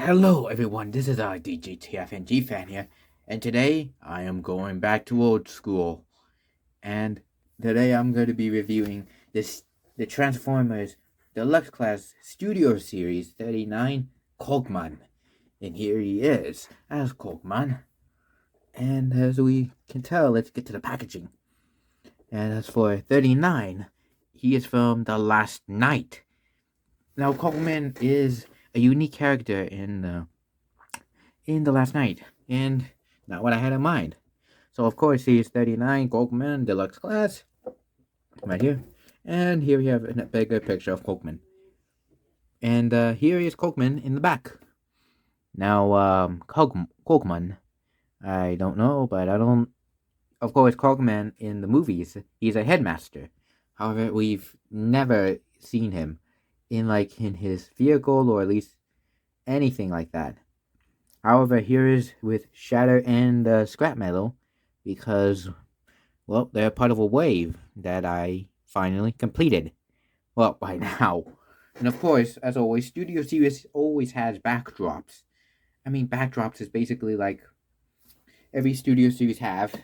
Hello everyone, this is R.D.G TFNG fan here, and today I am going back to old school, and today I'm going to be reviewing the Transformers Deluxe Class Studio Series 39 Cogman, and here he is as Cogman, and as we can tell, let's get to the packaging. And as for 39, he is from The Last Night. Now Cogman is a unique character in the Last Night, and not what I had in mind. So of course he's 39 Cogman Deluxe Class, right here, and here we have a bigger picture of Cogman, and here is Cogman in the back. Now Cogman, I don't know, but I don't. Of course, Cogman in the movies, he's a headmaster. However, we've never seen him in his vehicle or at least anything like that. However, here is with Shatter and Scrap Metal because, well, they're part of a wave that I finally completed. Well, by now. And of course, as always, Studio Series always has backdrops. I mean, backdrops is basically like every Studio Series have.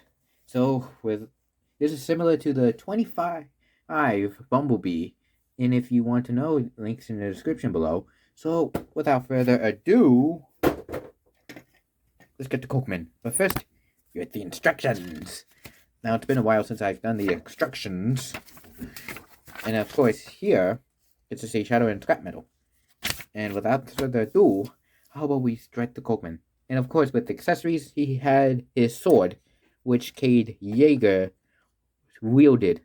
So, this is similar to the 25 Bumblebee. And if you want to know, links in the description below. So, without further ado, let's get to Cogman. But first, here's the instructions. Now, it's been a while since I've done the instructions. And of course, here, it's to say Shadow and Scrap Metal. And without further ado, how about we strike to Cogman? And of course, with the accessories, he had his sword, which Cade Yeager wielded.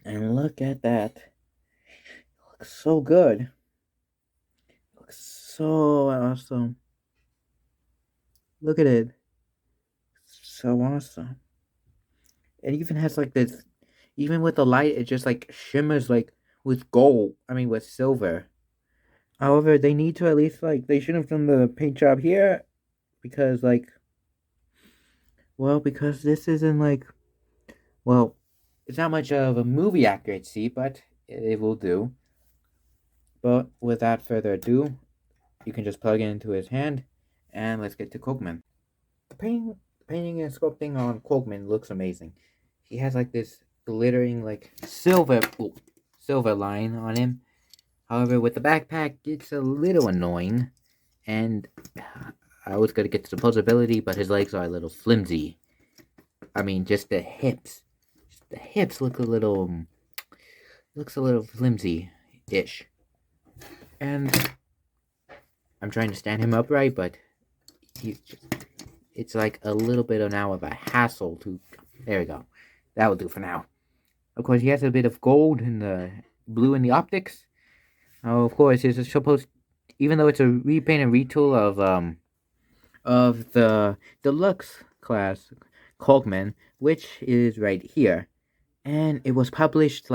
And look at that. It looks so good. It looks so awesome. Look at it. So awesome. It even has like this, even with the light, it just like shimmers like with gold. I mean, with silver. However, they need to at least they shouldn't have done the paint job here because because this isn't it's not much of a movie accuracy, but it will do. But without further ado, you can just plug it into his hand, and let's get to Cogman. The painting and sculpting on Cogman looks amazing. He has this glittering silver line on him. However, with the backpack, it's a little annoying, and I was gonna get to the posability, but his legs are a little flimsy. I mean, just the hips. The hips look a little flimsy-ish. And I'm trying to stand him upright, but it's like a little bit of a hassle to. There we go. That will do for now. Of course, he has a bit of gold and the blue in the optics. Of course, it's supposed, even though it's a repaint and retool of the Deluxe Class Cogman, which is right here, and it was published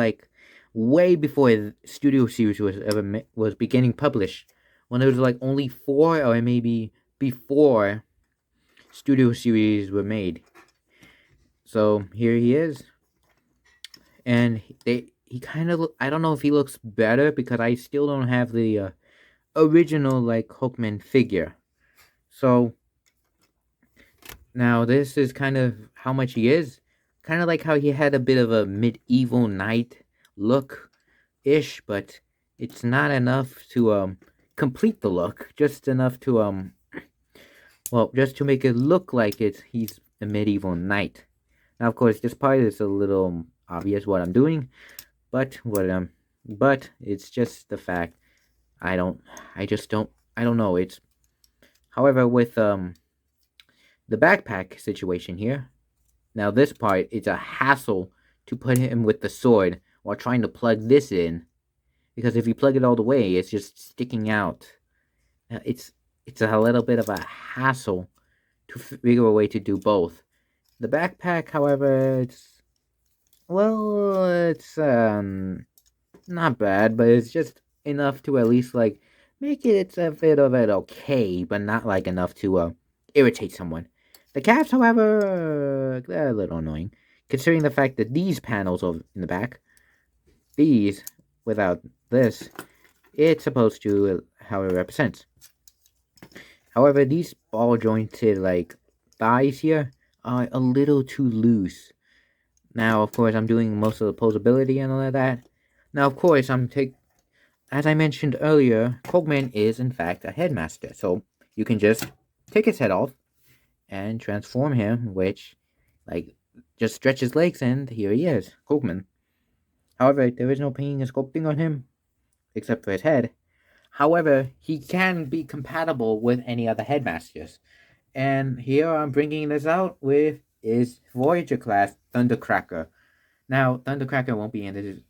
way before the Studio Series was beginning published, when there was only 4 or maybe before Studio Series were made. So here he is, and he kind of I don't know if he looks better because I still don't have the original Cogman figure. So now this is kind of how much he is. Kind of like how he had a bit of a medieval knight look-ish, but it's not enough to complete the look. Just enough to just to make it look like he's a medieval knight. Now, of course, this part is a little obvious what I'm doing, but it's just the fact I don't know. It's, however, with the backpack situation here. Now this part, it's a hassle to put him with the sword while trying to plug this in, because if you plug it all the way, it's just sticking out. It's a little bit of a hassle to figure a way to do both. The backpack, however, it's not bad, but it's just enough to at least make it a bit of it okay, but not enough to irritate someone. The caps, however, they're a little annoying, considering the fact that these panels in the back, without this, it's supposed to how it represents. However, these ball jointed like thighs here are a little too loose. Now, of course, I'm doing most of the posability and all of that. Now, of course, as I mentioned earlier, Cogman is in fact a headmaster, so you can just take his head off and transform him, which, like, just stretch his legs, and here he is, Cogman. However, there is no painting and sculpting on him, except for his head. However, he can be compatible with any other headmasters. And here I'm bringing this out with his Voyager class Thundercracker. Now, Thundercracker will be in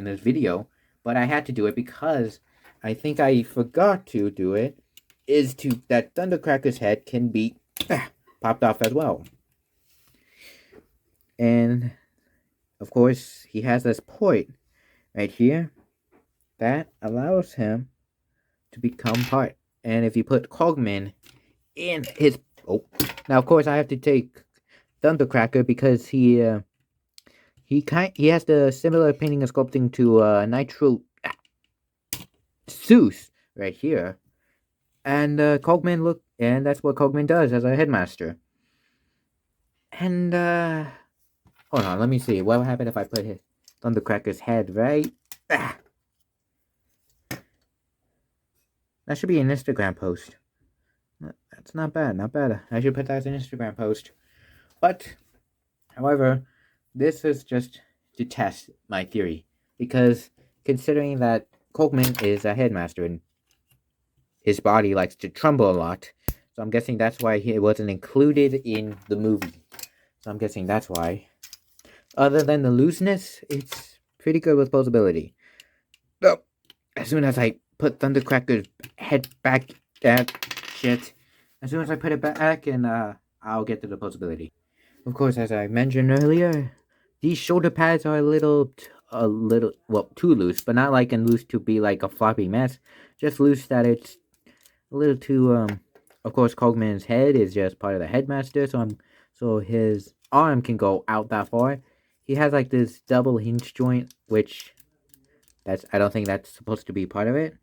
this video, but I had to do it because I think I forgot to do it. Is to that Thundercracker's head can be popped off as well. And of course, he has this point right here that allows him to become part. And if you put Cogman in his now of course I have to take Thundercracker because he has the similar painting and sculpting to Nitro Zeus right here. And Cogman and that's what Cogman does as a headmaster. And hold on, let me see. What would happen if I put his Thundercracker's head right? That should be an Instagram post. That's not bad, not bad. I should put that as an Instagram post. But, however, this is just to test my theory. Because, considering that Cogman is a headmaster and his body likes to tremble a lot, so I'm guessing that's why it wasn't included in the movie. So I'm guessing that's why. Other than the looseness, it's pretty good with posability. So, as soon as I put Thundercracker's head back, as soon as I put it back, and I'll get to the posability. Of course, as I mentioned earlier, these shoulder pads are a little, too loose, but not like loose to be like a floppy mess. Just loose that it's a little too. Of course, Cogman's head is just part of the headmaster, so his arm can go out that far. He has like this double hinge joint, which I don't think that's supposed to be part of it,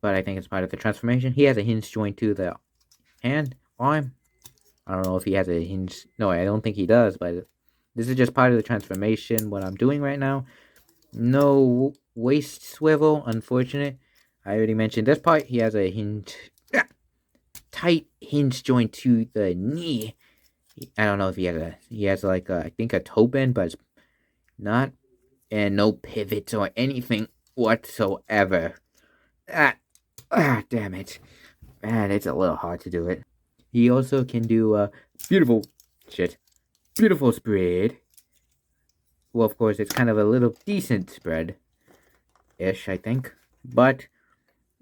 but I think it's part of the transformation. He has a hinge joint to the hand, arm. I don't know if he has a hinge. No, I don't think he does, but this is just part of the transformation, what I'm doing right now. No waist swivel, unfortunate. I already mentioned this part. He has a tight hinge joint to the knee. I don't know if he has like I think a toe bend, but it's not, and no pivots or anything whatsoever. Damn it. Man, it's a little hard to do it. He also can do beautiful spread. Well, of course, it's kind of a little decent spread-ish, I think. But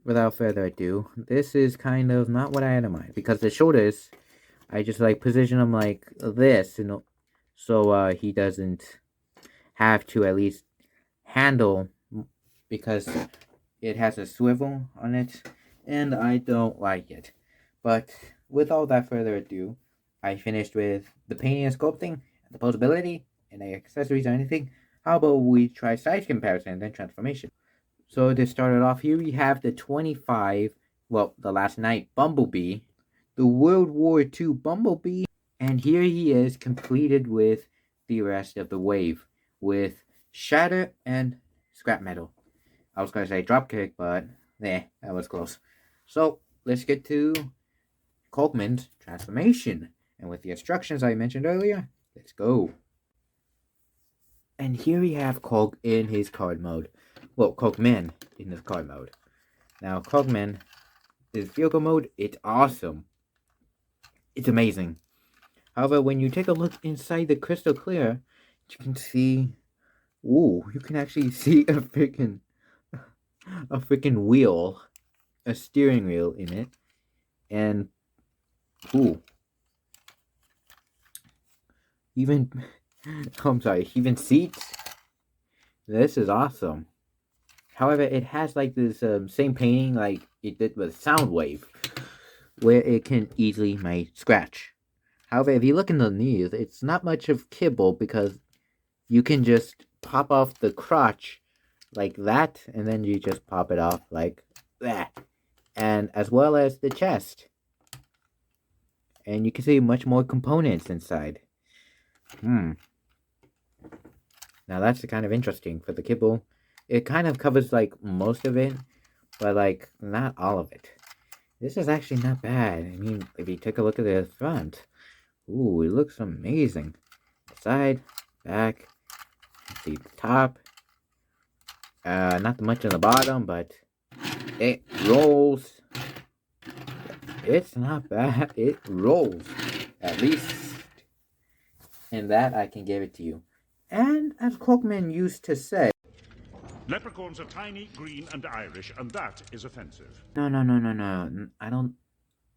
without further ado, this is kind of not what I had in mind, because the shoulders, I just like position them like this, so he doesn't have to at least handle, because it has a swivel on it, and I don't like it. But without that further ado, I finished with the painting and sculpting, and the posability, and the accessories or anything. How about we try size comparison and then transformation? So to start it off, here we have the 25, the last night Bumblebee, the World War II Bumblebee, and here he is completed with the rest of the wave, with shatter and scrap metal. I was gonna say dropkick, but that was close. So let's get to Cogman's transformation, and with the instructions I mentioned earlier, let's go. And here we have Cog in his card mode. Well, Cogman in his card mode. Now, Cogman, his vehicle mode, it's awesome. It's amazing. However, when you take a look inside the crystal clear, you can see, you can actually see a freaking wheel, a steering wheel in it, and even seats. This is awesome. However, it has like this same painting like it did with Soundwave, where it can easily make scratch. However, if you look underneath, it's not much of kibble, because you can just pop off the crotch like that, and then you just pop it off like that. and as well as the chest. And you can see much more components inside. Now that's kind of interesting for the kibble. It kind of covers like most of it, but like not all of it. This is actually not bad. I mean, if you take a look at the front, ooh, it looks amazing. Side, back, see the top. Not much on the bottom, but it rolls. It's not bad. It rolls. At least in that I can give it to you. And as Cogman used to say, leprechauns are tiny, green, and Irish, and that is offensive. No. I don't.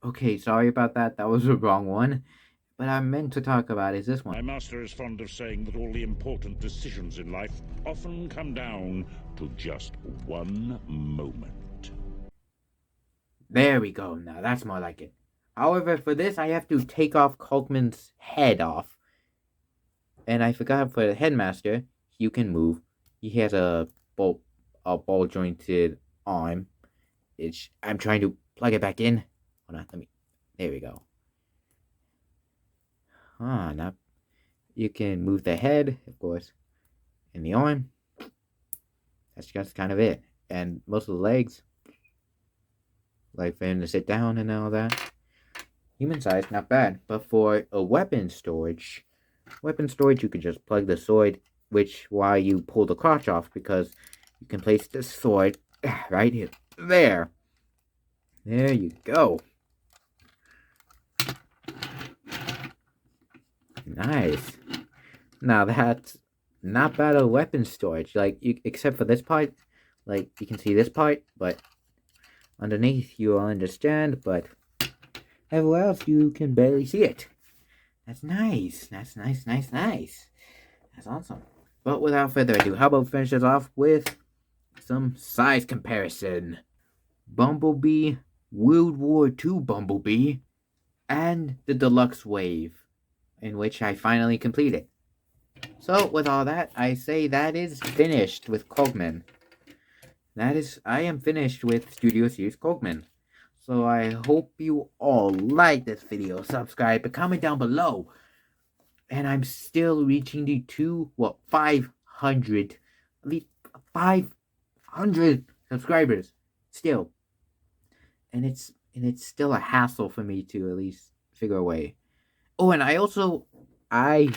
Okay, sorry about that. That was the wrong one. But I meant to talk about is this one. My master is fond of saying that all the important decisions in life often come down to just one moment. There we go. Now that's more like it. However, for this, I have to take off Cogman's head off. And I forgot for the headmaster, you can move. He has a ball jointed arm. I'm trying to plug it back in. Hold on, there we go. Now you can move the head, of course, and the arm. That's just kind of it. And most of the legs, like for him to sit down and all that. Human size, not bad. But for a weapon storage, you can just plug the sword, which while you pull the crotch off, because you can place the sword right here. There you go. Nice. Now that's not bad of weapon storage, except for this part. Like, you can see this part, but underneath you will understand, but everywhere else you can barely see it. That's nice. That's nice. That's awesome. But without further ado, how about finish this off with some size comparison. Bumblebee, World War II Bumblebee, and the Deluxe Wave, in which I finally completed. So, with all that, I say that is finished with Cogman. I am finished with Studio Series Cogman. So, I hope you all like this video, subscribe, and comment down below. And I'm still reaching the 500, at least 500 subscribers, still. And it's still a hassle for me to at least figure a way. Oh, and I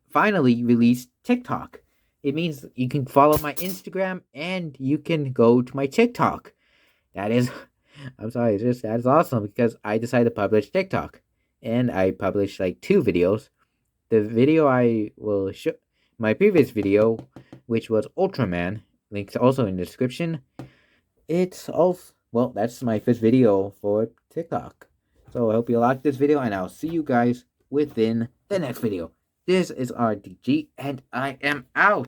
finally released TikTok. It means you can follow my Instagram and you can go to my TikTok. I'm sorry, that is awesome because I decided to publish TikTok. And I published like 2 videos. The video I will show, my previous video, which was Ultraman, links also in the description. It's also, well, that's my first video for TikTok. So I hope you liked this video, and I'll see you guys within the next video. This is R.D.G, and I am out.